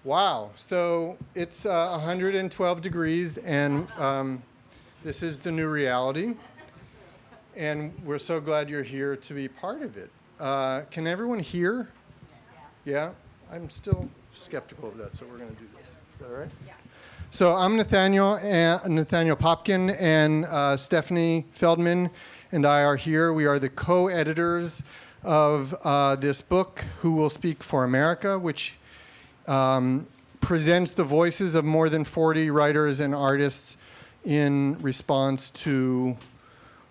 Wow. So it's 112 degrees, and this is the new reality. And we're so glad you're here to be part of it. Can everyone hear? Yeah? I'm still skeptical of that, so we're going to do this. Is that all right? Yeah. So I'm Nathaniel Popkin, and Stephanie Feldman and I are here. We are the co-editors of this book, Who Will Speak for America, which presents the voices of more than 40 writers and artists in response to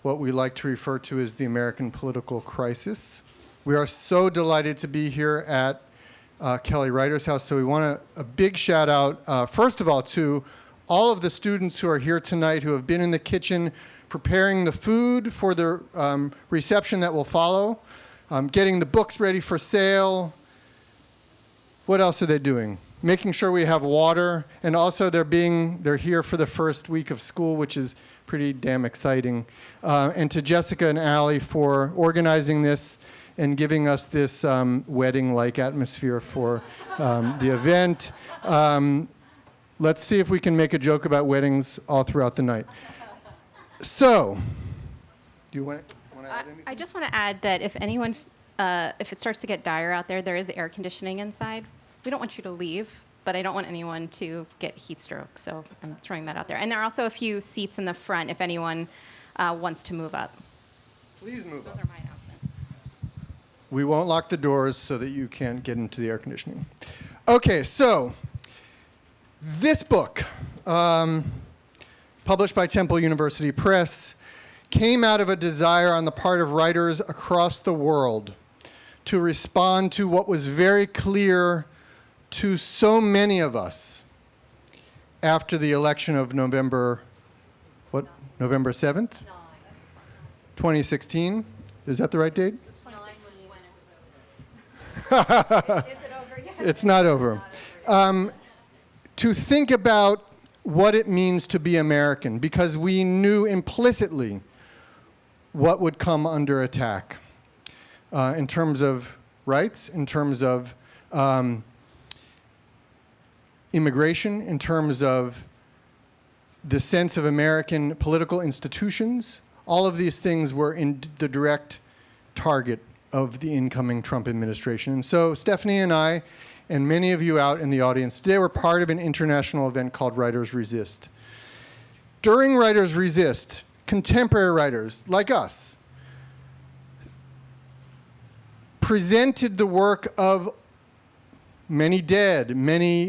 what we like to refer to as the American political crisis. We are so delighted to be here at Kelly Writers House, so we want a big shout out, first of all, to all of the students who are here tonight who have been in the kitchen preparing the food for the reception that will follow, getting the books ready for sale. What else are they doing? Making sure we have water, and also they're here for the first week of school, which is pretty damn exciting. And to Jessica and Allie for organizing this and giving us this wedding-like atmosphere for the event. Let's see if we can make a joke about weddings all throughout the night. So, do you want to add anything? I just want to add that if anyone, if it starts to get dire out there, there is air conditioning inside. We don't want you to leave, but I don't want anyone to get heat stroke, so I'm throwing that out there. And there are also a few seats in the front if anyone wants to move up. Please move up. Those are my announcements. We won't lock the doors so that you can't get into the air conditioning. Okay, so this book, published by Temple University Press, came out of a desire on the part of writers across the world to respond to what was very clear to so many of us after the election of November 7th? 2016? Is that the right date? Is it over yet? It's not over. To think about what it means to be American, because we knew implicitly what would come under attack in terms of rights, in terms of immigration, in terms of the sense of American political institutions. All of these things were in the direct target of the incoming Trump administration. And so Stephanie and I, and many of you out in the audience today, were part of an international event called Writers Resist. During Writers Resist, contemporary writers like us presented the work of many dead, many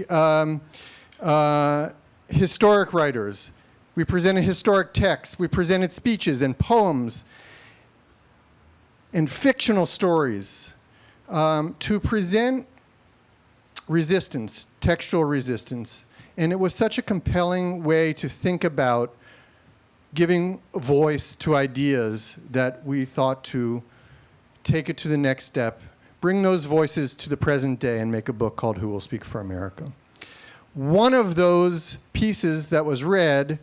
historic writers. We presented historic texts. We presented speeches and poems and fictional stories to present resistance, textual resistance. And it was such a compelling way to think about giving voice to ideas that we thought to take it to the next step, bring those voices to the present day, and make a book called Who Will Speak for America. One of those pieces that was read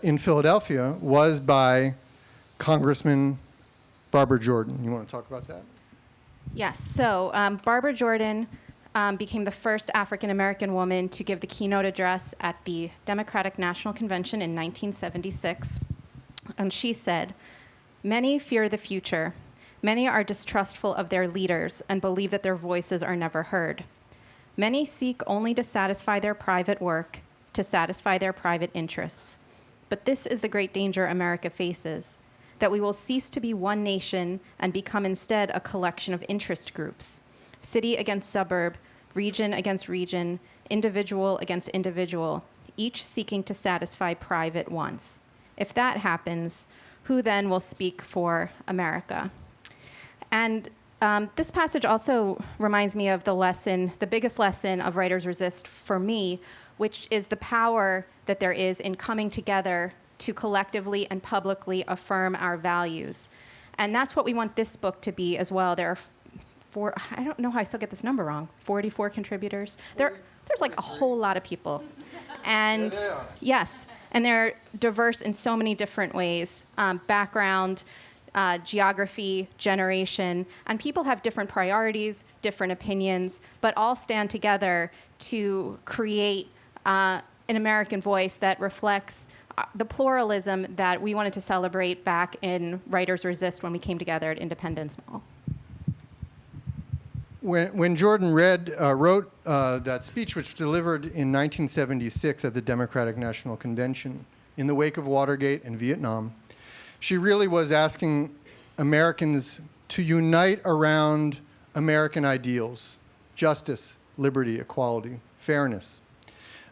in Philadelphia was by Congressman Barbara Jordan. You want to talk about that? Yes. So Barbara Jordan became the first African-American woman to give the keynote address at the Democratic National Convention in 1976. And she said, "Many fear the future. Many are distrustful of their leaders and believe that their voices are never heard. Many seek only to satisfy their private work, to satisfy their private interests. But this is the great danger America faces, that we will cease to be one nation and become instead a collection of interest groups, city against suburb, region against region, individual against individual, each seeking to satisfy private wants. If that happens, who then will speak for America?" And this passage also reminds me of the biggest lesson of Writers Resist for me, which is the power that there is in coming together to collectively and publicly affirm our values. And that's what we want this book to be as well. There are I don't know how I still get this number wrong, 44 contributors. There's like a whole lot of people. And yes, and they're diverse in so many different ways, background, geography, generation, and people have different priorities, different opinions, but all stand together to create an American voice that reflects the pluralism that we wanted to celebrate back in Writers Resist when we came together at Independence Mall. When Jordan wrote that speech, which was delivered in 1976 at the Democratic National Convention in the wake of Watergate and Vietnam, she really was asking Americans to unite around American ideals: justice, liberty, equality, fairness.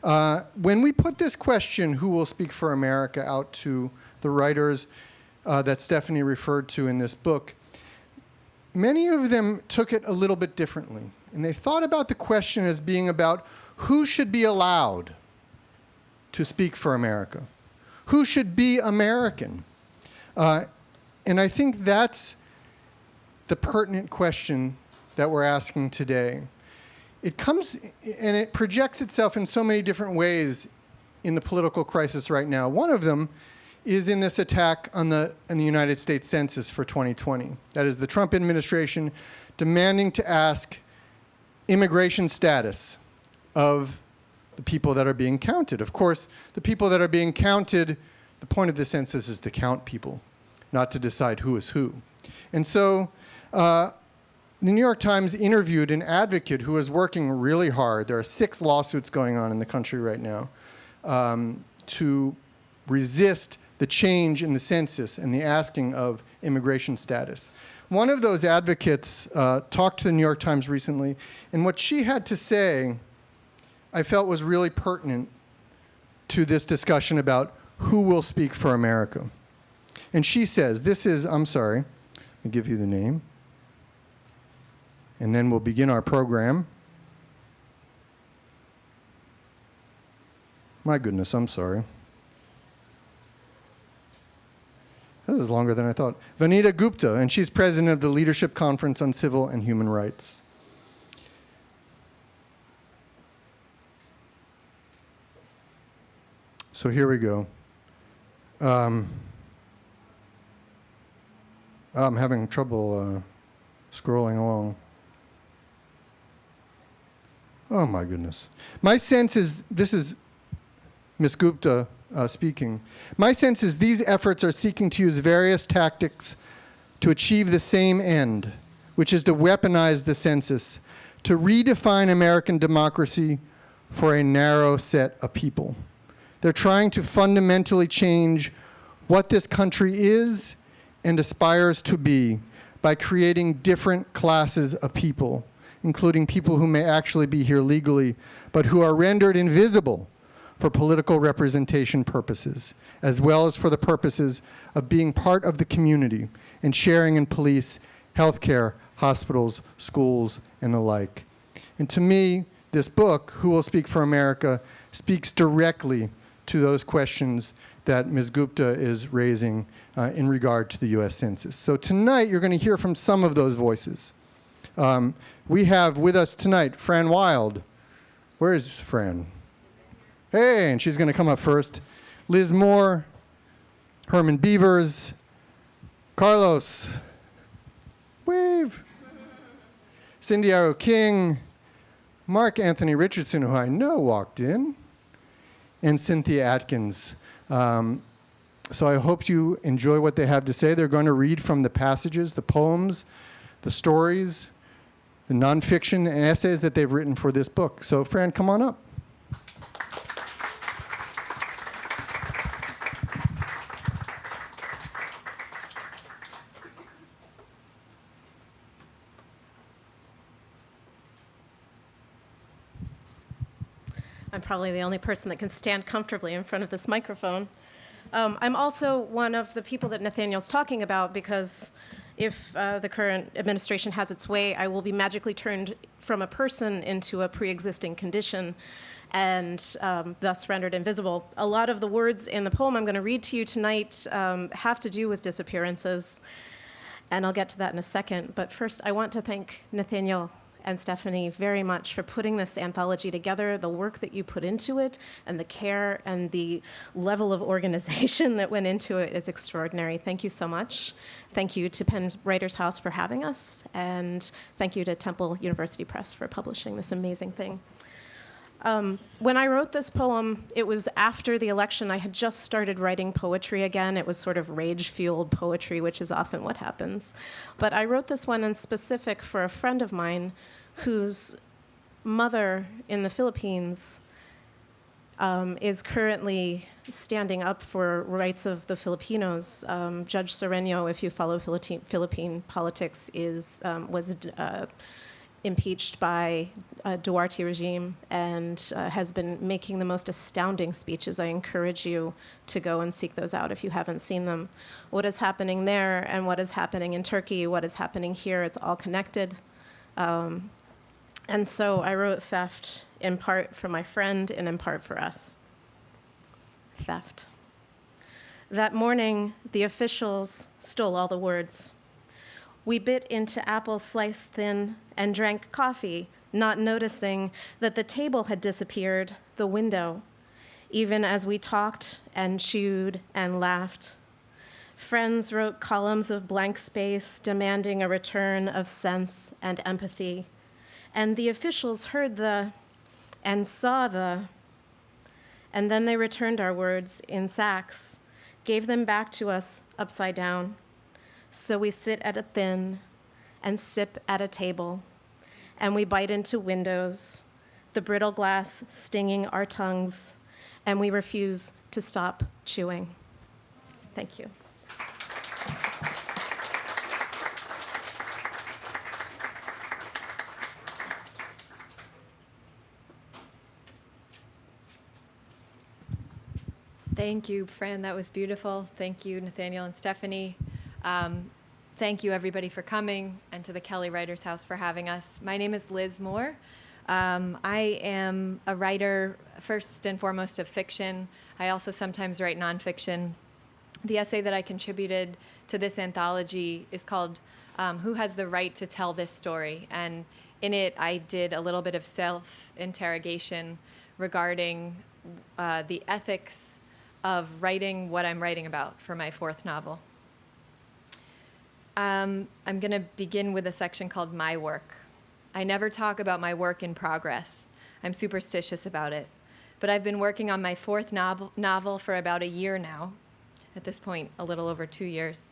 When we put this question, who will speak for America, out to the writers that Stephanie referred to in this book, many of them took it a little bit differently. And they thought about the question as being about who should be allowed to speak for America, who should be American. And I think that's the pertinent question that we're asking today. It comes and it projects itself in so many different ways in the political crisis right now. One of them is in this attack on the United States Census for 2020. That is the Trump administration demanding to ask immigration status of the people that are being counted. Of course, the people that are being counted, the point of the census is to count people, not to decide who is who. And so the New York Times interviewed an advocate who is working really hard. There are 6 lawsuits going on in the country right now to resist the change in the census and the asking of immigration status. One of those advocates talked to the New York Times recently, and what she had to say I felt was really pertinent to this discussion about who will speak for America. And she says, I'm sorry, let me give you the name, and then we'll begin our program. My goodness, I'm sorry. This is longer than I thought. Vanita Gupta, and she's president of the Leadership Conference on Civil and Human Rights. So here we go. I'm having trouble scrolling along. Oh my goodness. My sense is, this is Ms. Gupta speaking. My sense is these efforts are seeking to use various tactics to achieve the same end, which is to weaponize the census, to redefine American democracy for a narrow set of people. They're trying to fundamentally change what this country is and aspires to be by creating different classes of people, including people who may actually be here legally, but who are rendered invisible for political representation purposes, as well as for the purposes of being part of the community and sharing in police, healthcare, hospitals, schools, and the like. And to me, this book, Who Will Speak for America, speaks directly to those questions that Ms. Gupta is raising in regard to the U.S. Census. So tonight, you're going to hear from some of those voices. We have with us tonight Fran Wild. Where is Fran? Hey, and she's going to come up first. Liz Moore, Herman Beavers, Carlos, wave, Cindy Arrow King, Mark Anthony Richardson, who I know walked in, and Cynthia Atkins. So I hope you enjoy what they have to say. They're going to read from the passages, the poems, the stories, the nonfiction and essays that they've written for this book. So Fran, come on up. I'm probably the only person that can stand comfortably in front of this microphone. I'm also one of the people that Nathaniel's talking about because if the current administration has its way, I will be magically turned from a person into a pre-existing condition and thus rendered invisible. A lot of the words in the poem I'm going to read to you tonight have to do with disappearances, and I'll get to that in a second. But first, I want to thank Nathaniel and Stephanie very much for putting this anthology together. The work that you put into it and the care and the level of organization that went into it is extraordinary. Thank you so much. Thank you to Penn Writers House for having us, and thank you to Temple University Press for publishing this amazing thing. When I wrote this poem, it was after the election. I had just started writing poetry again. It was sort of rage-fueled poetry, which is often what happens. But I wrote this one in specific for a friend of mine whose mother in the Philippines is currently standing up for rights of the Filipinos. Judge Sereno, if you follow Philippine politics, was impeached by Duarte regime and has been making the most astounding speeches. I encourage you to go and seek those out if you haven't seen them. What is happening there and what is happening in Turkey, what is happening here, it's all connected. And so I wrote Theft in part for my friend and in part for us. Theft. That morning, the officials stole all the words. We bit into apple sliced thin and drank coffee, not noticing that the table had disappeared, the window, even as we talked and chewed and laughed. Friends wrote columns of blank space demanding a return of sense and empathy. And the officials heard the and saw the, and then they returned our words in sacks, gave them back to us upside down. So we sit at a thin and sip at a table, and we bite into windows, the brittle glass stinging our tongues, and we refuse to stop chewing. Thank you. Thank you, Fran. That was beautiful. Thank you, Nathaniel and Stephanie. Thank you, everybody, for coming, and to the Kelly Writers House for having us. My name is Liz Moore. I am a writer, first and foremost, of fiction. I also sometimes write nonfiction. The essay that I contributed to this anthology is called Who Has the Right to Tell This Story? And in it, I did a little bit of self-interrogation regarding the ethics of writing what I'm writing about for my fourth novel. I'm going to begin with a section called My Work. I never talk about my work in progress. I'm superstitious about it. But I've been working on my fourth novel for about a year now. At this point, a little over 2 years.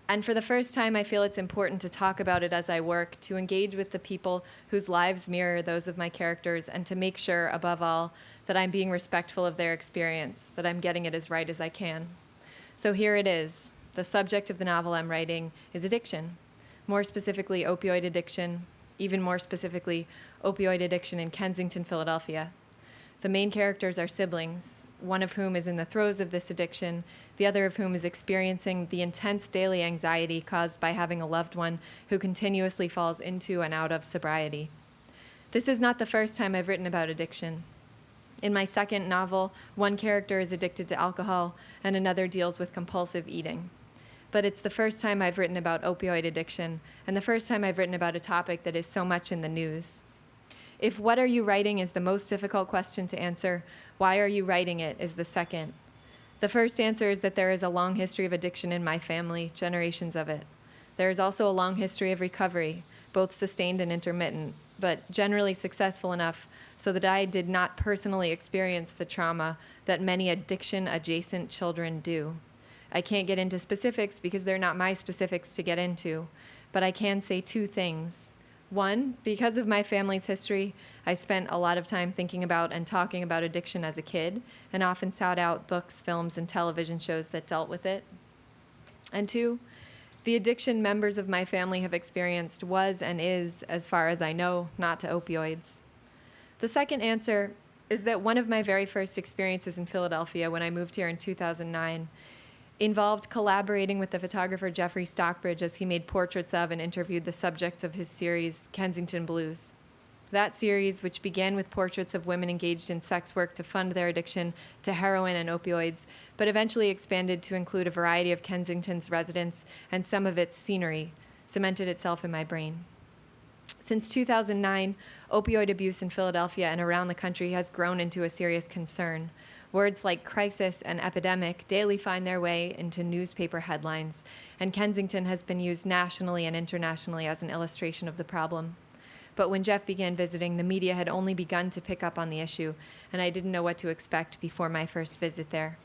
And for the first time, I feel it's important to talk about it as I work, to engage with the people whose lives mirror those of my characters, and to make sure, above all, that I'm being respectful of their experience, that I'm getting it as right as I can. So here it is. The subject of the novel I'm writing is addiction, more specifically opioid addiction, even more specifically opioid addiction in Kensington, Philadelphia. The main characters are siblings, one of whom is in the throes of this addiction, the other of whom is experiencing the intense daily anxiety caused by having a loved one who continuously falls into and out of sobriety. This is not the first time I've written about addiction. In my second novel, one character is addicted to alcohol and another deals with compulsive eating. But it's the first time I've written about opioid addiction, and the first time I've written about a topic that is so much in the news. If what are you writing is the most difficult question to answer, why are you writing it is the second. The first answer is that there is a long history of addiction in my family, generations of it. There is also a long history of recovery, both sustained and intermittent, but generally successful enough so that I did not personally experience the trauma that many addiction-adjacent children do. I can't get into specifics because they're not my specifics to get into, but I can say two things. One, because of my family's history, I spent a lot of time thinking about and talking about addiction as a kid, and often sought out books, films, and television shows that dealt with it. And two, the addiction members of my family have experienced was and is, as far as I know, not to opioids. The second answer is that one of my very first experiences in Philadelphia when I moved here in 2009 involved collaborating with the photographer Jeffrey Stockbridge as he made portraits of and interviewed the subjects of his series, Kensington Blues. That series, which began with portraits of women engaged in sex work to fund their addiction to heroin and opioids, but eventually expanded to include a variety of Kensington's residents and some of its scenery, cemented itself in my brain. Since 2009, opioid abuse in Philadelphia and around the country has grown into a serious concern. Words like crisis and epidemic daily find their way into newspaper headlines, and Kensington has been used nationally and internationally as an illustration of the problem. But when Jeff began visiting, the media had only begun to pick up on the issue, and I didn't know what to expect before my first visit there.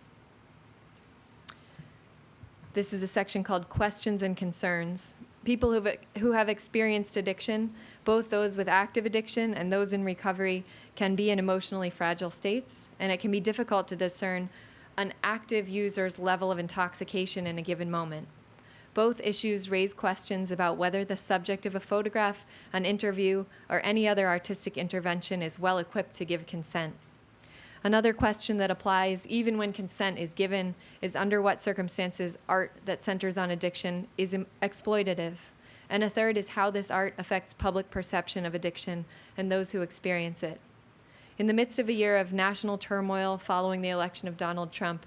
This is a section called Questions and Concerns. People who have experienced addiction, both those with active addiction and those in recovery, can be in emotionally fragile states, and it can be difficult to discern an active user's level of intoxication in a given moment. Both issues raise questions about whether the subject of a photograph, an interview, or any other artistic intervention is well equipped to give consent. Another question that applies even when consent is given is under what circumstances art that centers on addiction is exploitative. And a third is how this art affects public perception of addiction and those who experience it. In the midst of a year of national turmoil following the election of Donald Trump,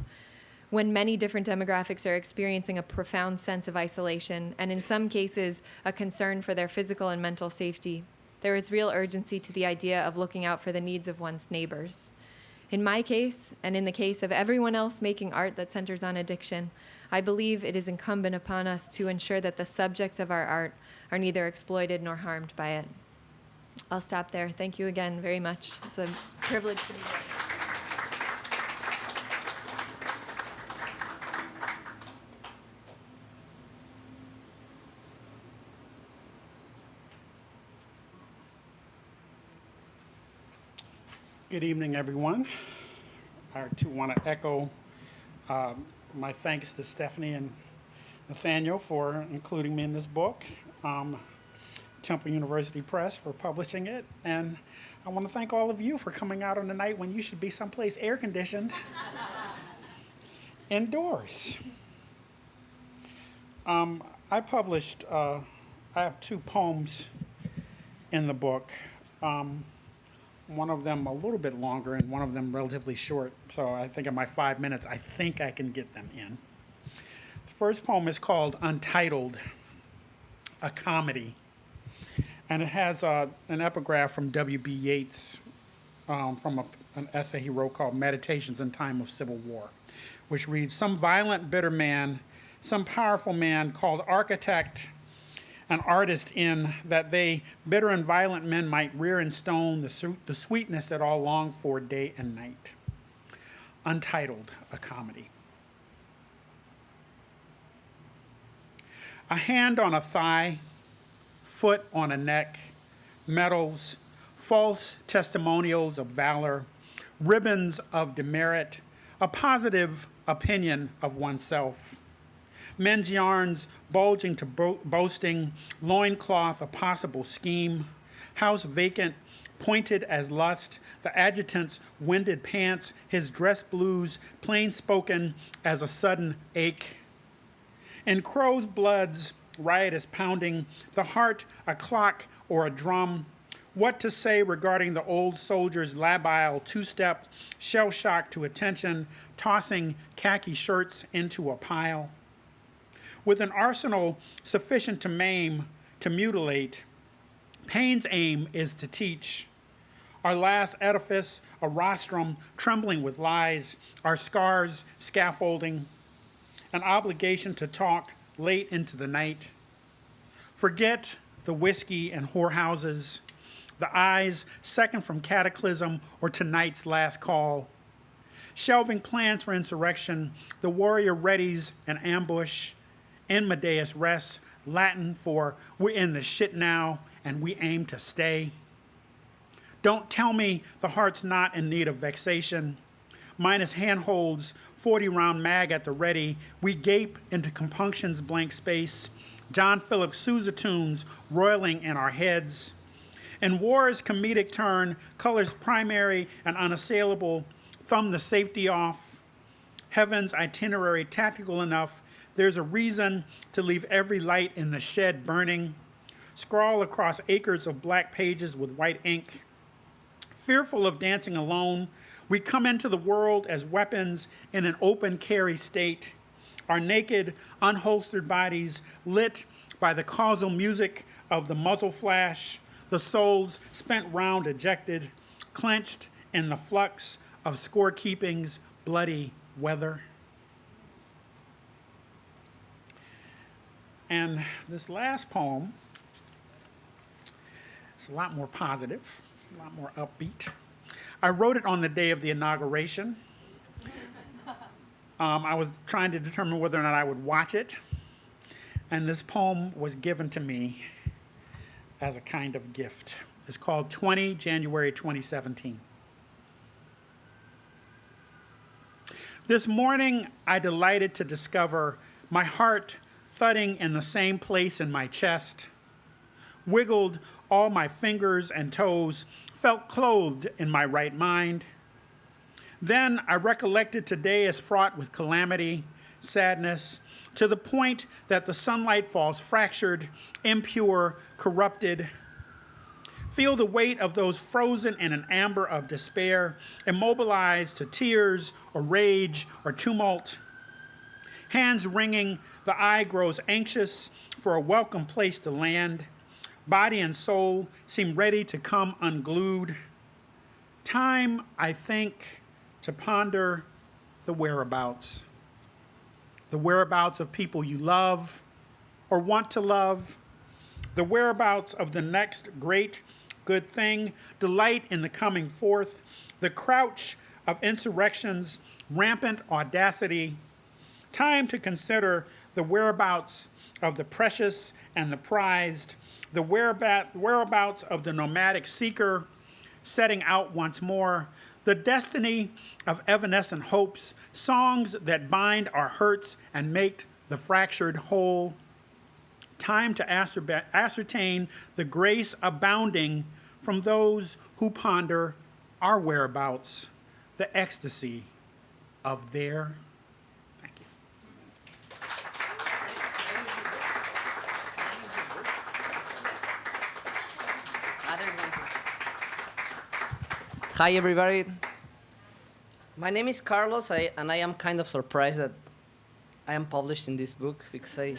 when many different demographics are experiencing a profound sense of isolation, and in some cases, a concern for their physical and mental safety, there is real urgency to the idea of looking out for the needs of one's neighbors. In my case, and in the case of everyone else making art that centers on addiction, I believe it is incumbent upon us to ensure that the subjects of our art are neither exploited nor harmed by it. I'll stop there. Thank you again very much. It's a privilege to be here. Good evening, everyone. I too want to echo my thanks to Stephanie and Nathaniel for including me in this book, Temple University Press for publishing it, and I want to thank all of you for coming out on a night when you should be someplace air-conditioned indoors. I published, I have 2 poems in the book. One of them a little bit longer and one of them relatively short. So I think in my 5 minutes, I think I can get them in. The first poem is called Untitled, a Comedy. And it has an epigraph from W.B. Yeats from an essay he wrote called Meditations in Time of Civil War, which reads, "Some violent, bitter man, some powerful man called architect, an artist in that they, bitter and violent men, might rear in stone the sweetness that all long for day and night." Untitled, a Comedy. A hand on a thigh, foot on a neck, medals, false testimonials of valor, ribbons of demerit, a positive opinion of oneself. Men's yarns bulging to boasting, loincloth a possible scheme, house vacant, pointed as lust, the adjutant's winded pants, his dress blues, plain-spoken as a sudden ache. In crow's bloods, riotous pounding, the heart a clock or a drum, what to say regarding the old soldier's labile two-step, shell-shock to attention, tossing khaki shirts into a pile. With an arsenal sufficient to maim, to mutilate, pain's aim is to teach. Our last edifice, a rostrum trembling with lies, our scars scaffolding, an obligation to talk late into the night. Forget the whiskey and whorehouses, the eyes second from cataclysm or tonight's last call. Shelving plans for insurrection, the warrior readies an ambush. Enmedeus rests, Latin for we're in the shit now and we aim to stay. Don't tell me the heart's not in need of vexation. Minus handholds, 40-round mag at the ready, we gape into compunction's blank space. John Philip Sousa tunes roiling in our heads. In war's comedic turn, colors primary and unassailable, thumb the safety off. Heaven's itinerary tactical enough, there's a reason to leave every light in the shed burning. Scrawl across acres of black pages with white ink. Fearful of dancing alone, we come into the world as weapons in an open carry state. Our naked, unholstered bodies lit by the causal music of the muzzle flash, the soul's spent round ejected, clenched in the flux of scorekeeping's bloody weather. And this last poem is a lot more positive, a lot more upbeat. I wrote it on the day of the inauguration. I was trying to determine whether or not I would watch it. And this poem was given to me as a kind of gift. It's called 20 January 2017. This morning, I delighted to discover my heart thudding in the same place in my chest, wiggled all my fingers and toes, felt clothed in my right mind. Then I recollected today as fraught with calamity, sadness, to the point that the sunlight falls fractured, impure, corrupted. Feel the weight of those frozen in an amber of despair, immobilized to tears or rage or tumult. Hands wringing, the eye grows anxious for a welcome place to land. Body and soul seem ready to come unglued. Time, I think, to ponder the whereabouts of people you love or want to love, the whereabouts of the next great good thing, delight in the coming forth, the crouch of insurrection's rampant audacity. Time to consider the whereabouts of the precious and the prized, the whereabouts of the nomadic seeker setting out once more, the destiny of evanescent hopes, songs that bind our hurts and make the fractured whole. Time to ascertain the grace abounding from those who ponder our whereabouts, the ecstasy of their. Thank you. Hi, everybody. My name is Carlos, and I am kind of surprised that I am published in this book because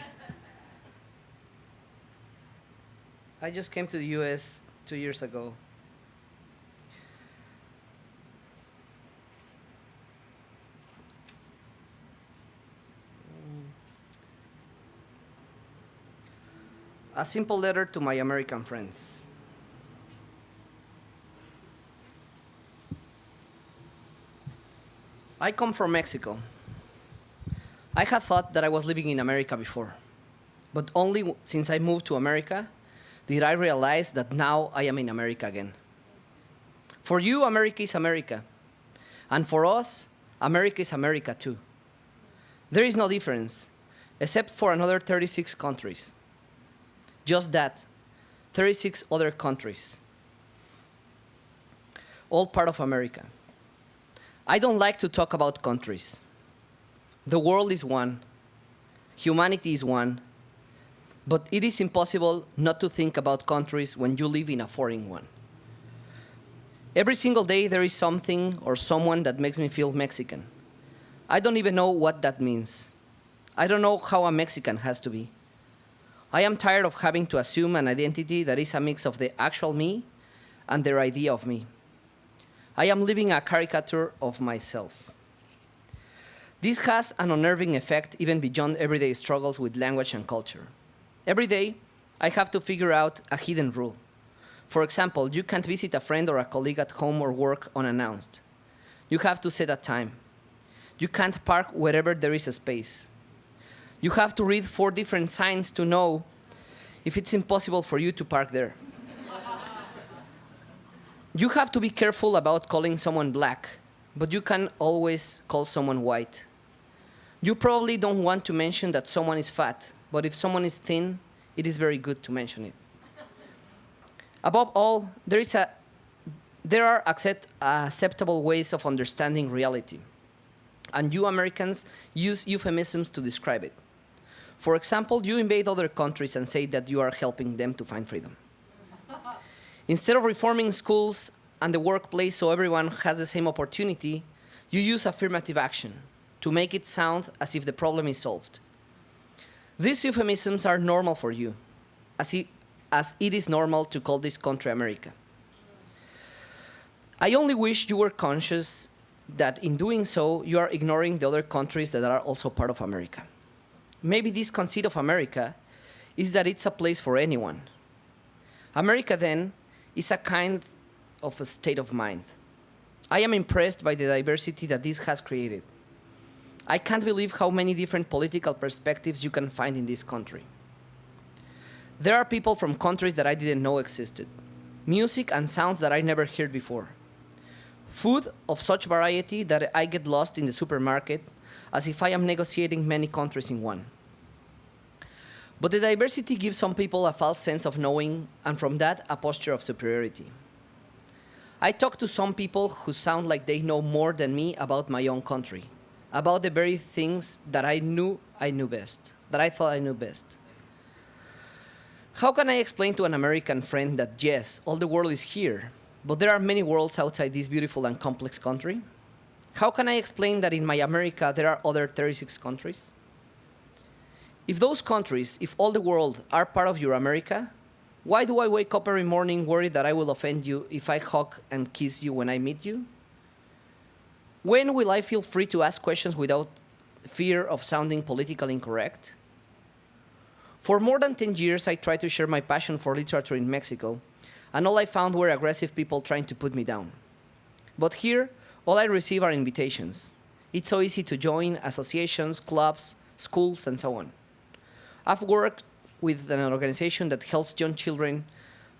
I just came to the U.S. 2 years ago. A simple letter to my American friends. I come from Mexico. I had thought that I was living in America before, but only since I moved to America did I realize that now I am in America again. For you, America is America. And for us, America is America too. There is no difference, except for another 36 countries. Just that, 36 other countries, all part of America. I don't like to talk about countries. The world is one, humanity is one, but it is impossible not to think about countries when you live in a foreign one. Every single day there is something or someone that makes me feel Mexican. I don't even know what that means. I don't know how a Mexican has to be. I am tired of having to assume an identity that is a mix of the actual me and their idea of me. I am living a caricature of myself. This has an unnerving effect even beyond everyday struggles with language and culture. Every day, I have to figure out a hidden rule. For example, you can't visit a friend or a colleague at home or work unannounced. You have to set a time. You can't park wherever there is a space. You have to read 4 different signs to know if it's impossible for you to park there. You have to be careful about calling someone black, but you can always call someone white. You probably don't want to mention that someone is fat, but if someone is thin, it is very good to mention it. Above all, there are acceptable ways of understanding reality, and you Americans use euphemisms to describe it. For example, you invade other countries and say that you are helping them to find freedom. Instead of reforming schools and the workplace so everyone has the same opportunity, you use affirmative action to make it sound as if the problem is solved. These euphemisms are normal for you, as it is normal to call this country America. I only wish you were conscious that in doing so, you are ignoring the other countries that are also part of America. Maybe this conceit of America is that it's a place for anyone. America, then, is a kind of a state of mind. I am impressed by the diversity that this has created. I can't believe how many different political perspectives you can find in this country. There are people from countries that I didn't know existed, music and sounds that I never heard before, food of such variety that I get lost in the supermarket as if I am negotiating many countries in one. But the diversity gives some people a false sense of knowing, and from that, a posture of superiority. I talk to some people who sound like they know more than me about my own country, about the very things that I thought I knew best. How can I explain to an American friend that yes, all the world is here, but there are many worlds outside this beautiful and complex country? How can I explain that in my America there are other 36 countries? If those countries, if all the world are part of your America, why do I wake up every morning worried that I will offend you if I hug and kiss you when I meet you? When will I feel free to ask questions without fear of sounding politically incorrect? For more than 10 years, I tried to share my passion for literature in Mexico, and all I found were aggressive people trying to put me down. But here, all I receive are invitations. It's so easy to join associations, clubs, schools, and so on. I've worked with an organization that helps young children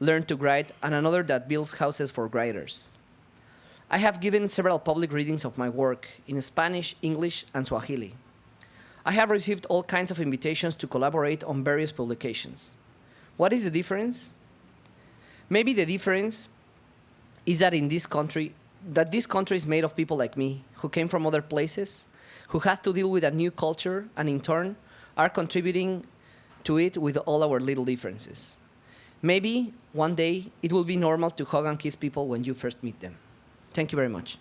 learn to write and another that builds houses for writers. I have given several public readings of my work in Spanish, English, and Swahili. I have received all kinds of invitations to collaborate on various publications. What is the difference? Maybe the difference is that this country is made of people like me, who came from other places, who had to deal with a new culture, and in turn are contributing to it with all our little differences. Maybe one day it will be normal to hug and kiss people when you first meet them. Thank you very much.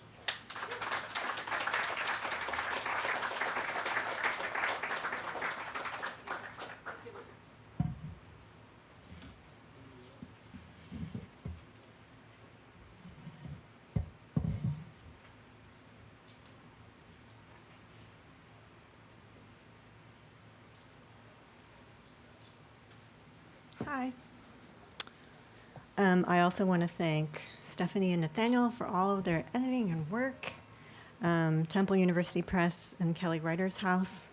Hi. I also want to thank Stephanie and Nathaniel for all of their editing and work, Temple University Press and Kelly Writers House,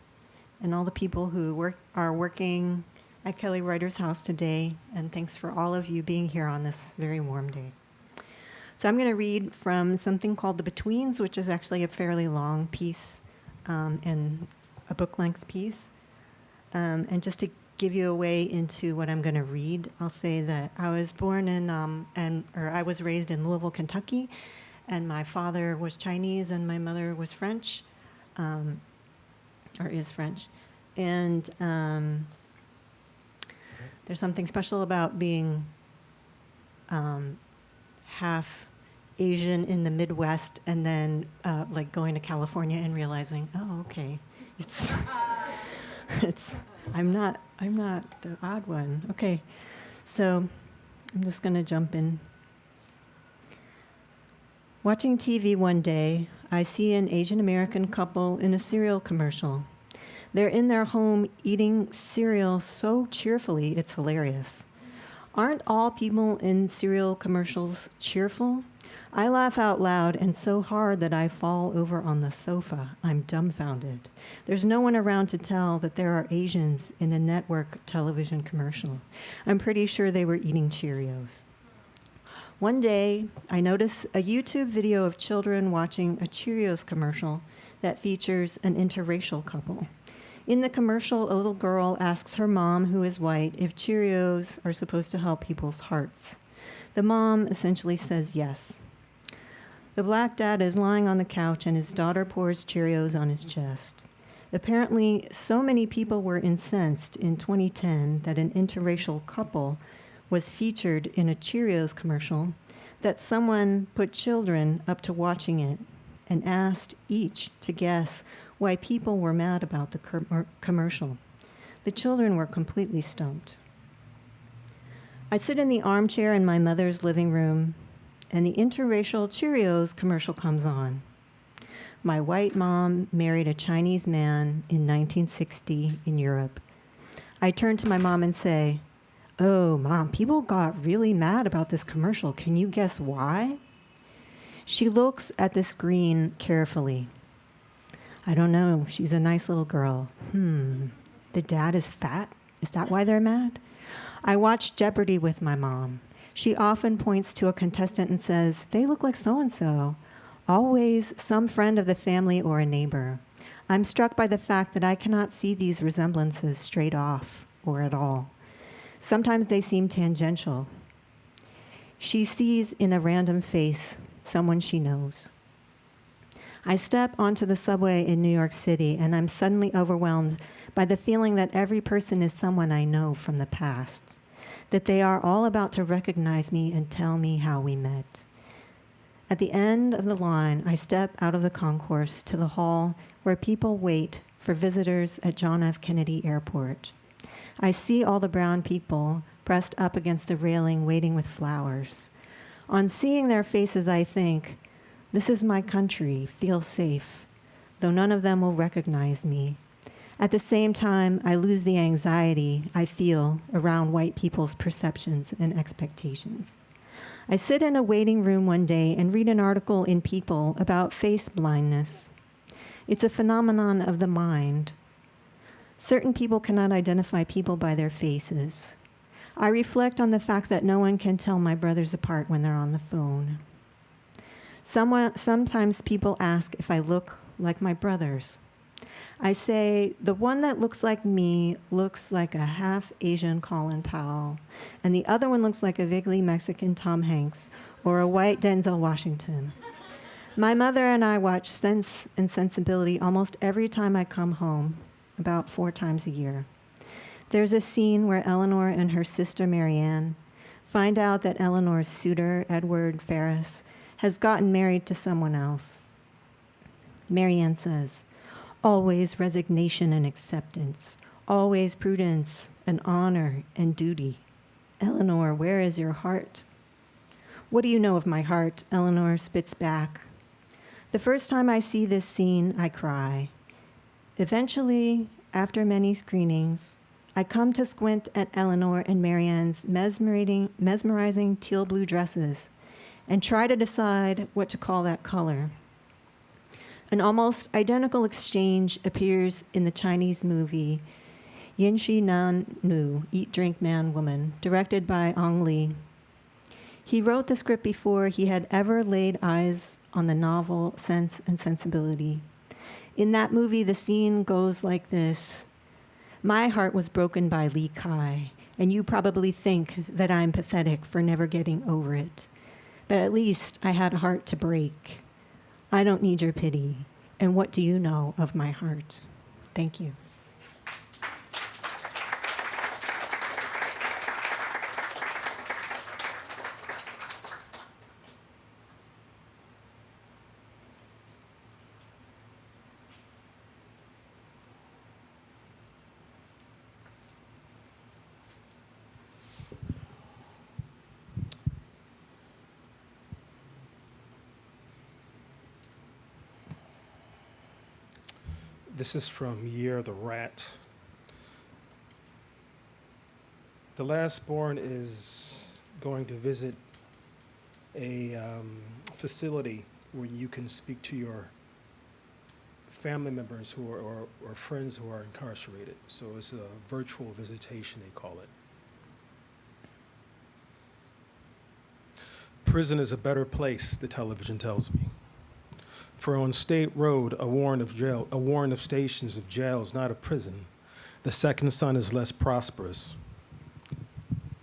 and all the people who are working at Kelly Writers House today, and thanks for all of you being here on this very warm day. So I'm going to read from something called The Betweens, which is actually a fairly long piece and a book-length piece. And just to give you a way into what I'm going to read, I'll say that I was born I was raised in Louisville, Kentucky, and my father was Chinese and my mother was French, or is French. And there's something special about being half Asian in the Midwest and then like going to California and realizing, oh, okay, I'm not the odd one. Okay, so I'm just going to jump in. Watching TV one day, I see an Asian American couple in a cereal commercial. They're in their home eating cereal so cheerfully, it's hilarious. Aren't all people in cereal commercials cheerful? I laugh out loud and so hard that I fall over on the sofa. I'm dumbfounded. There's no one around to tell that there are Asians in a network television commercial. I'm pretty sure they were eating Cheerios. One day, I notice a YouTube video of children watching a Cheerios commercial that features an interracial couple. In the commercial, a little girl asks her mom, who is white, if Cheerios are supposed to help people's hearts. The mom essentially says yes. The black dad is lying on the couch and his daughter pours Cheerios on his chest. Apparently, so many people were incensed in 2010 that an interracial couple was featured in a Cheerios commercial that someone put children up to watching it and asked each to guess why people were mad about the commercial. The children were completely stumped. I sit in the armchair in my mother's living room, and the interracial Cheerios commercial comes on. My white mom married a Chinese man in 1960 in Europe. I turn to my mom and say, "Oh, Mom, people got really mad about this commercial. Can you guess why?" She looks at the screen carefully. "I don't know. She's a nice little girl." The dad is fat? Is that why they're mad? I watch Jeopardy with my mom. She often points to a contestant and says, "They look like so-and-so." Always some friend of the family or a neighbor. I'm struck by the fact that I cannot see these resemblances straight off or at all. Sometimes they seem tangential. She sees in a random face someone she knows. I step onto the subway in New York City, and I'm suddenly overwhelmed by the feeling that every person is someone I know from the past, that they are all about to recognize me and tell me how we met. At the end of the line, I step out of the concourse to the hall where people wait for visitors at John F. Kennedy Airport. I see all the brown people pressed up against the railing waiting with flowers. On seeing their faces, I think, this is my country, feel safe, though none of them will recognize me. At the same time, I lose the anxiety I feel around white people's perceptions and expectations. I sit in a waiting room one day and read an article in People about face blindness. It's a phenomenon of the mind. Certain people cannot identify people by their faces. I reflect on the fact that no one can tell my brothers apart when they're on the phone. Sometimes people ask if I look like my brothers. I say, the one that looks like me looks like a half-Asian Colin Powell, and the other one looks like a vaguely Mexican Tom Hanks or a white Denzel Washington. My mother and I watch Sense and Sensibility almost every time I come home, about 4 times a year. There's a scene where Eleanor and her sister Marianne find out that Eleanor's suitor, Edward Ferris, has gotten married to someone else. Marianne says, "Always resignation and acceptance, always prudence and honor and duty. Eleanor, where is your heart?" "What do you know of my heart?" Eleanor spits back. The first time I see this scene, I cry. Eventually, after many screenings, I come to squint at Eleanor and Marianne's mesmerizing teal blue dresses and try to decide what to call that color. An almost identical exchange appears in the Chinese movie Yin Shi Nan Nu, Eat, Drink, Man, Woman, directed by Ang Lee. He wrote the script before he had ever laid eyes on the novel Sense and Sensibility. In that movie, the scene goes like this. My heart was broken by Li Kai, and you probably think that I'm pathetic for never getting over it. But at least I had a heart to break. I don't need your pity. And what do you know of my heart? Thank you. This is from Year of the Rat. The last born is going to visit a facility where you can speak to your family members who are, or friends who are incarcerated. So it's a virtual visitation, they call it. Prison is a better place, the television tells me. For on State Road, a warren of stations of jails, not a prison, the second son is less prosperous.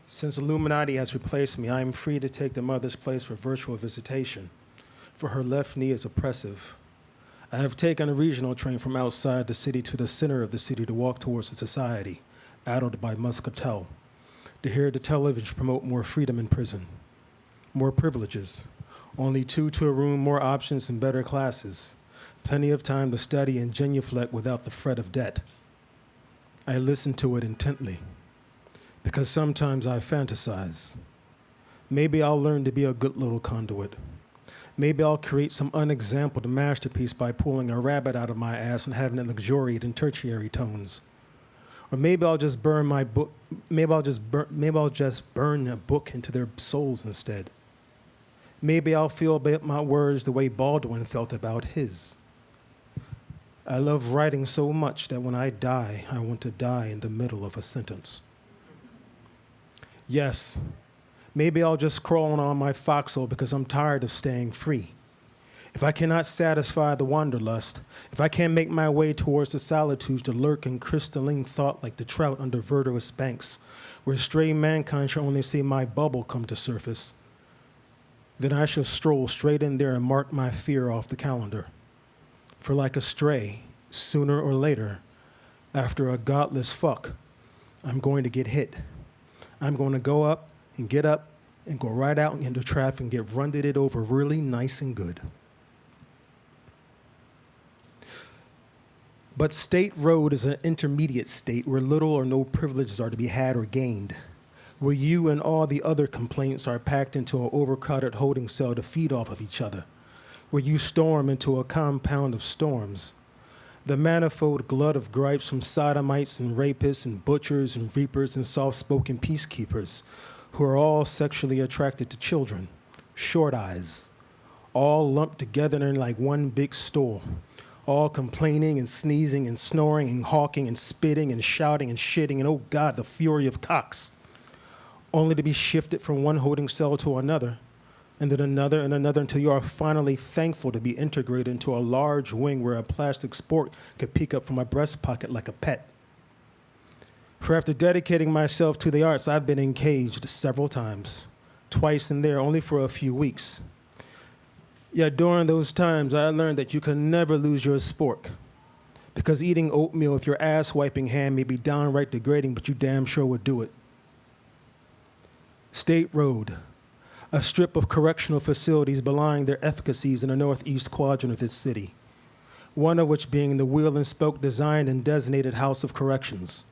Since Illuminati has replaced me, I am free to take the mother's place for virtual visitation, for her left knee is oppressive. I have taken a regional train from outside the city to the center of the city to walk towards the society, addled by muscatel, to hear the television promote more freedom in prison, more privileges, only 2 to a room, more options and better classes, plenty of time to study and genuflect without the fret of debt. I listen to it intently, because sometimes I fantasize. Maybe I'll learn to be a good little conduit. Maybe I'll create some unexampled masterpiece by pulling a rabbit out of my ass and having it luxuriate in tertiary tones. Or maybe I'll just burn my book. Maybe I'll just burn a book into their souls instead. Maybe I'll feel about my words the way Baldwin felt about his. I love writing so much that when I die, I want to die in the middle of a sentence. Yes, maybe I'll just crawl on my foxhole because I'm tired of staying free. If I cannot satisfy the wanderlust, if I can't make my way towards the solitudes to lurk in crystalline thought like the trout under verdurous banks, where stray mankind shall only see my bubble come to surface, then I shall stroll straight in there and mark my fear off the calendar. For like a stray, sooner or later, after a godless fuck, I'm going to get hit. I'm going to go up and go right out into traffic and get run-it over really nice and good. But State Road is an intermediate state where little or no privileges are to be had or gained, where you and all the other complaints are packed into an overcrowded holding cell to feed off of each other, where you storm into a compound of storms. The manifold glut of gripes from sodomites and rapists and butchers and reapers and soft-spoken peacekeepers, who are all sexually attracted to children, short eyes, all lumped together in like one big store, all complaining and sneezing and snoring and hawking and spitting and shouting and shitting and, oh God, the fury of cocks, only to be shifted from one holding cell to another, and then another and another until you are finally thankful to be integrated into a large wing where a plastic sport could peek up from my breast pocket like a pet. For after dedicating myself to the arts, I've been encaged several times, twice in there only for a few weeks. Yet during those times, I learned that you can never lose your spork, because eating oatmeal with your ass-wiping hand may be downright degrading, but you damn sure would do it. State Road, a strip of correctional facilities belying their efficacies in the northeast quadrant of this city, one of which being the wheel and spoke designed and designated House of Corrections,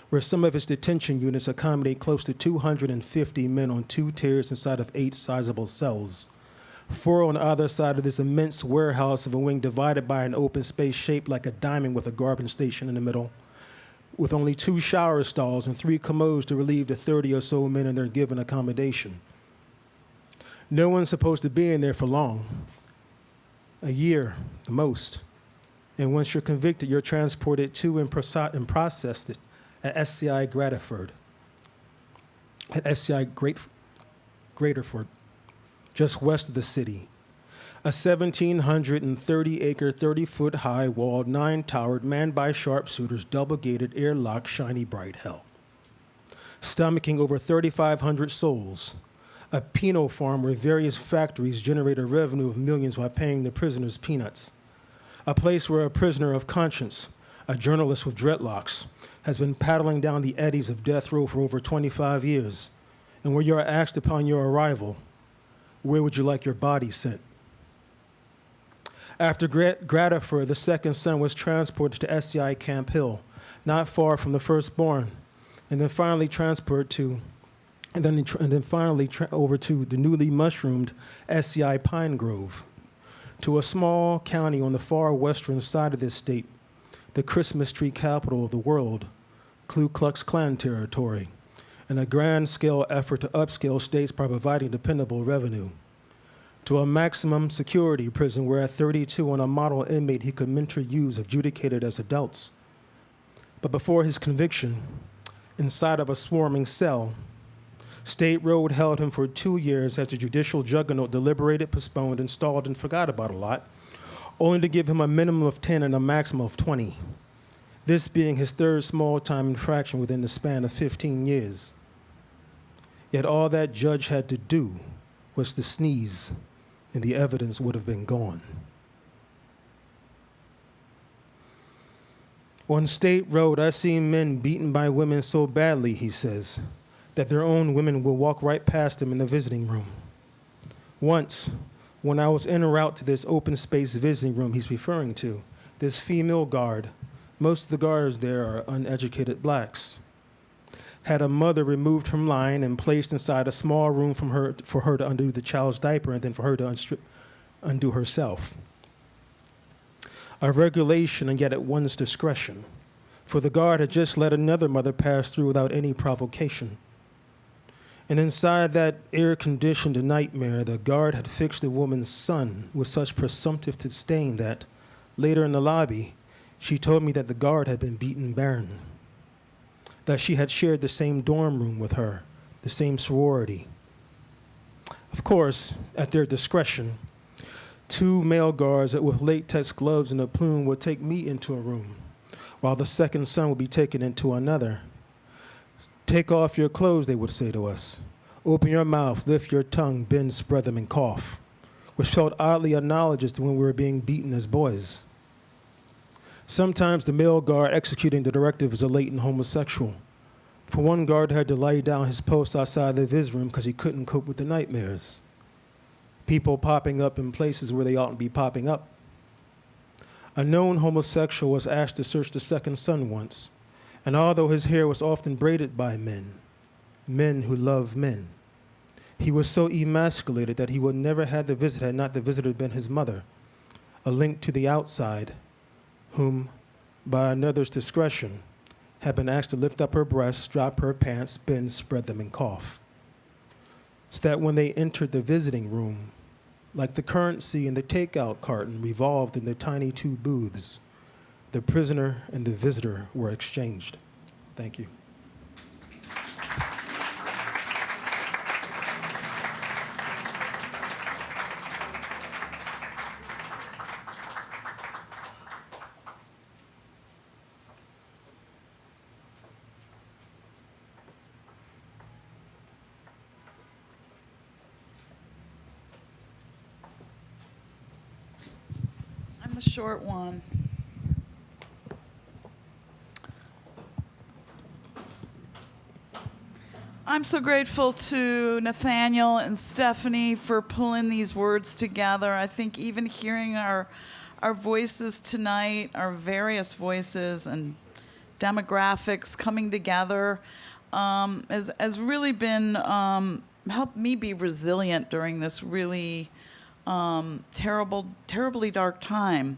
where some of its detention units accommodate close to 250 men on 2 tiers inside of 8 sizable cells, 4 on either side of this immense warehouse of a wing divided by an open space shaped like a diamond with a garbage station in the middle, with only 2 shower stalls and 3 commodes to relieve the 30 or so men in their given accommodation. No one's supposed to be in there for long, a year, the most. And once you're convicted, you're transported to and processed at SCI Graterford, just west of the city, a 1,730-acre, 30-foot-high, walled, 9-towered, manned by sharpshooters, double-gated, airlock, shiny bright hell, stomaching over 3,500 souls, a penal farm where various factories generate a revenue of millions while paying the prisoners peanuts, a place where a prisoner of conscience, a journalist with dreadlocks, has been paddling down the eddies of death row for over 25 years, and where you are asked upon your arrival, where would you like your body sent? After Graterford, the second son was transported to SCI Camp Hill, not far from the firstborn, and then finally over to the newly mushroomed SCI Pine Grove, to a small county on the far western side of this state, the Christmas tree capital of the world, Ku Klux Klan territory, and a grand-scale effort to upscale states by providing dependable revenue, to a maximum security prison where at 32 on a model inmate he could mentor youths adjudicated as adults. But before his conviction, inside of a swarming cell, State Road held him for 2 years as the judicial juggernaut deliberated, postponed, installed, and forgot about a lot, only to give him a minimum of 10 and a maximum of 20. This being his 3rd small-time infraction within the span of 15 years. Yet all that judge had to do was to sneeze, and the evidence would have been gone. On State Road, I've seen men beaten by women so badly, he says, that their own women will walk right past them in the visiting room. Once, when I was en route to this open space visiting room he's referring to, this female guard, Most of the guards there are uneducated blacks. Had a mother removed from line and placed inside a small room for her to undo the child's diaper and then for her to undo herself. A regulation and yet at one's discretion, for the guard had just let another mother pass through without any provocation. And inside that air-conditioned nightmare, the guard had fixed the woman's son with such presumptive disdain that, later in the lobby, she told me that the guard had been beaten barren, that she had shared the same dorm room with her, the same sorority. Of course, at their discretion, 2 male guards with latex gloves and a plume would take me into a room, while the second son would be taken into another. Take off your clothes, they would say to us. Open your mouth, lift your tongue, bend, spread them, and cough, which felt oddly analogous to when we were being beaten as boys. Sometimes the male guard executing the directive is a latent homosexual. For one guard had to lay down his post outside of his room because he couldn't cope with the nightmares. People popping up in places where they oughtn't be popping up. A known homosexual was asked to search the second son once, and although his hair was often braided by men who love men, he was so emasculated that he would never had the visit had not the visitor been his mother, a link to the outside, whom, by another's discretion, had been asked to lift up her breasts, drop her pants, bend, spread them, and cough. So that when they entered the visiting room, like the currency in the takeout carton revolved in the tiny 2 booths, the prisoner and the visitor were exchanged. Thank you. I'm the short one. I'm so grateful to Nathaniel and Stephanie for pulling these words together. I think even hearing our voices tonight, our various voices and demographics coming together, has really been helped me be resilient during this really terribly dark time.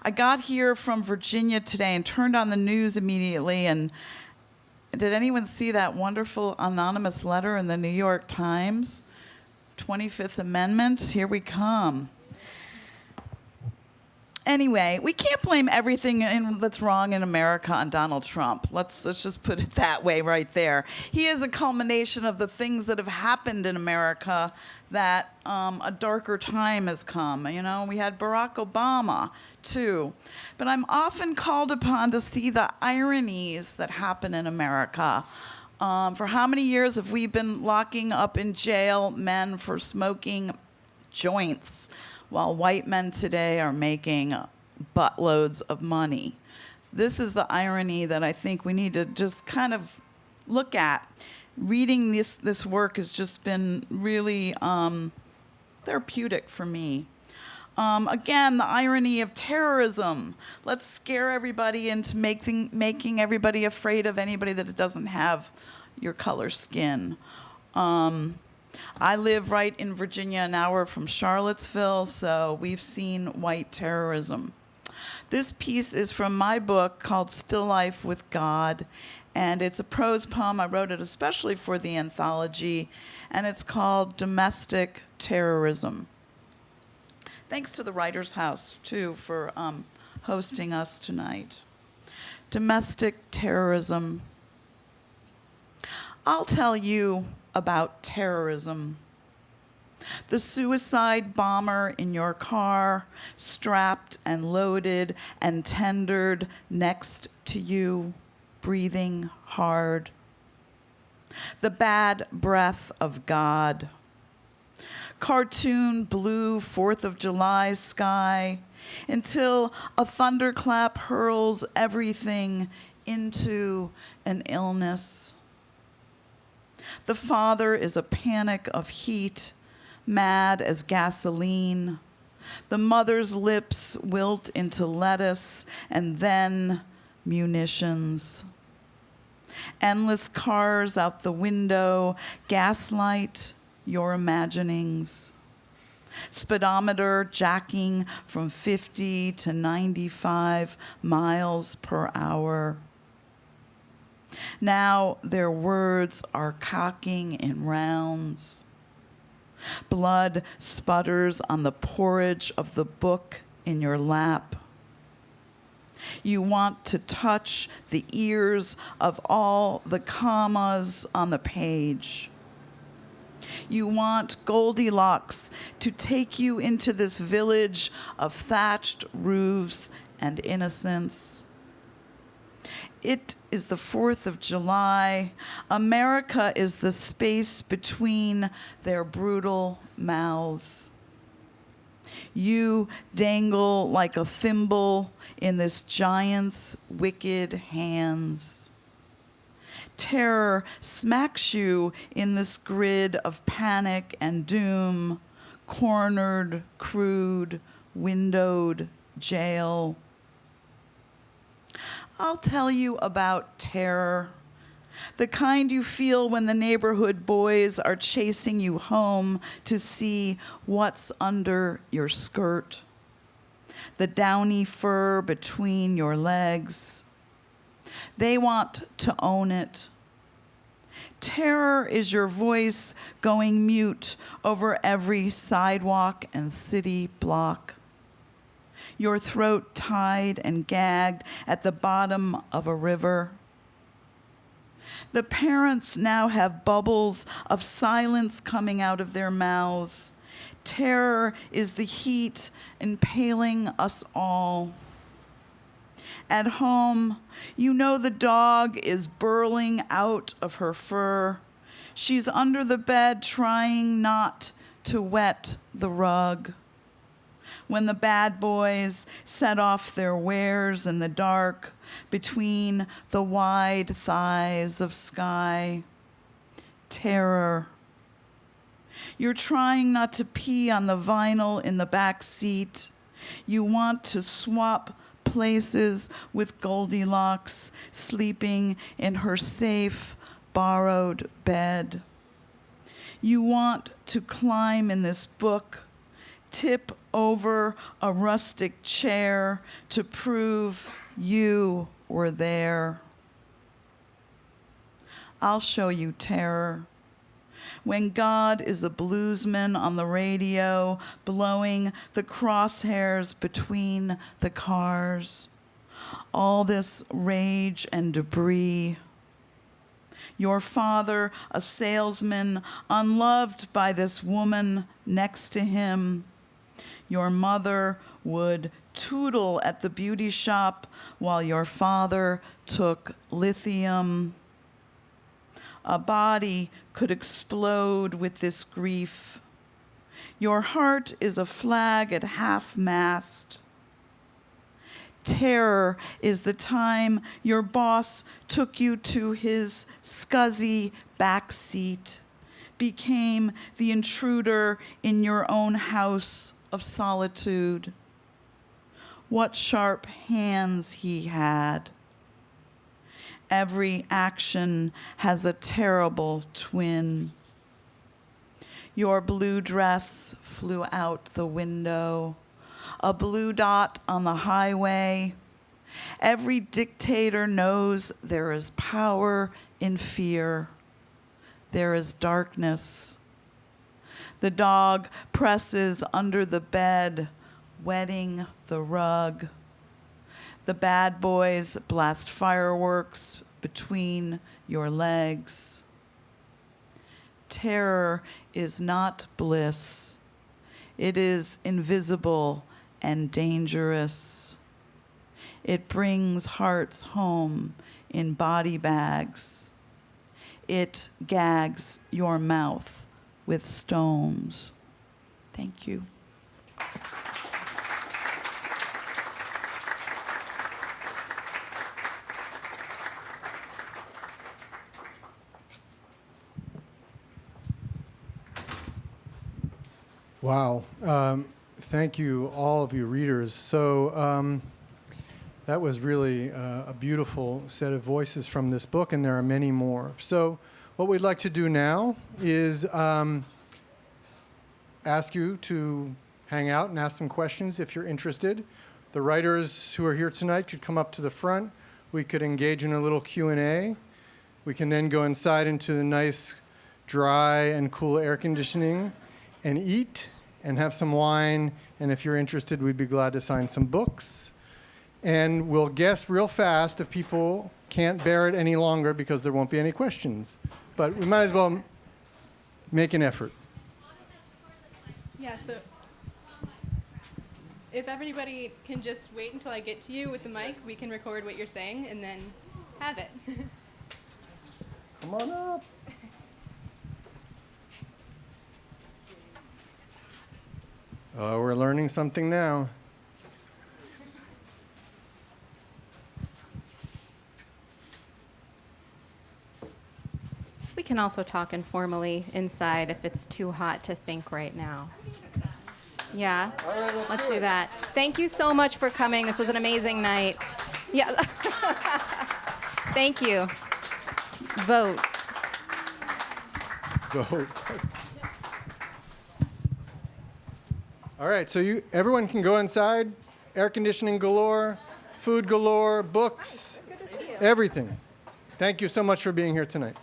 I got here from Virginia today and turned on the news immediately, and did anyone see that wonderful anonymous letter in the New York Times? 25th Amendment, here we come. Anyway, we can't blame everything that's wrong in America on Donald Trump. Let's just put it that way right there. He is a culmination of the things that have happened in America that a darker time has come. You know, we had Barack Obama, too. But I'm often called upon to see the ironies that happen in America. For how many years have we been locking up in jail men for smoking joints, while white men today are making buttloads of money? This is the irony that I think we need to just kind of look at. Reading this work has just been really therapeutic for me. Again, the irony of terrorism. Let's scare everybody into making everybody afraid of anybody that doesn't have your color skin. I live right in Virginia, an hour from Charlottesville, so we've seen white terrorism. This piece is from my book called Still Life with God, and it's a prose poem. I wrote it especially for the anthology, and it's called Domestic Terrorism. Thanks to the Writers' House, too, for hosting us tonight. Domestic terrorism. I'll tell you about terrorism. The suicide bomber in your car, strapped and loaded and tendered next to you, breathing hard. The bad breath of God. Cartoon blue 4th of July sky until a thunderclap hurls everything into an illness. The father is a panic of heat, mad as gasoline. The mother's lips wilt into lettuce, and then munitions. Endless cars out the window gaslight your imaginings. Speedometer jacking from 50 to 95 miles per hour. Now their words are cocking in rounds. Blood sputters on the porridge of the book in your lap. You want to touch the ears of all the commas on the page. You want Goldilocks to take you into this village of thatched roofs and innocence. It is the 4th of July. America is the space between their brutal mouths. You dangle like a thimble in this giant's wicked hands. Terror smacks you in this grid of panic and doom, cornered, crude, windowed jail. I'll tell you about terror, the kind you feel when the neighborhood boys are chasing you home to see what's under your skirt, the downy fur between your legs. They want to own it. Terror is your voice going mute over every sidewalk and city block. Your throat tied and gagged at the bottom of a river. The parents now have bubbles of silence coming out of their mouths. Terror is the heat impaling us all. At home, you know the dog is burling out of her fur. She's under the bed trying not to wet the rug. When the bad boys set off their wares in the dark between the wide thighs of sky. Terror. You're trying not to pee on the vinyl in the back seat. You want to swap places with Goldilocks, sleeping in her safe, borrowed bed. You want to climb in this book, tip over a rustic chair to prove you were there. I'll show you terror. When God is a bluesman on the radio, blowing the crosshairs between the cars. All this rage and debris. Your father, a salesman, unloved by this woman next to him. Your mother would tootle at the beauty shop while your father took lithium. A body could explode with this grief. Your heart is a flag at half-mast. Terror is the time your boss took you to his scuzzy back seat, became the intruder in your own house of solitude. What sharp hands he had. Every action has a terrible twin. Your blue dress flew out the window, a blue dot on the highway. Every dictator knows there is power in fear. There is darkness. The dog presses under the bed, wetting the rug. The bad boys blast fireworks between your legs. Terror is not bliss. It is invisible and dangerous. It brings hearts home in body bags. It gags your mouth with stones. Thank you. Wow. Thank you, all of you readers. So That was really a beautiful set of voices from this book, and there are many more. So what we'd like to do now is ask you to hang out and ask some questions if you're interested. The writers who are here tonight could come up to the front. We could engage in a little Q&A. We can then go inside into the nice, dry and cool air conditioning and eat and have some wine. And if you're interested, we'd be glad to sign some books. And we'll guess real fast if people can't bear it any longer because there won't be any questions. But we might as well make an effort. Yeah, so if everybody can just wait until I get to you with the mic, we can record what you're saying and then have it. Come on up. Oh, we're learning something now. We can also talk informally inside if it's too hot to think right now. Yeah, let's do that. Thank you so much for coming. This was an amazing night. Yeah. Thank you. Vote. Vote. All right, so everyone can go inside. Air conditioning galore, food galore, books, everything. Thank you so much for being here tonight.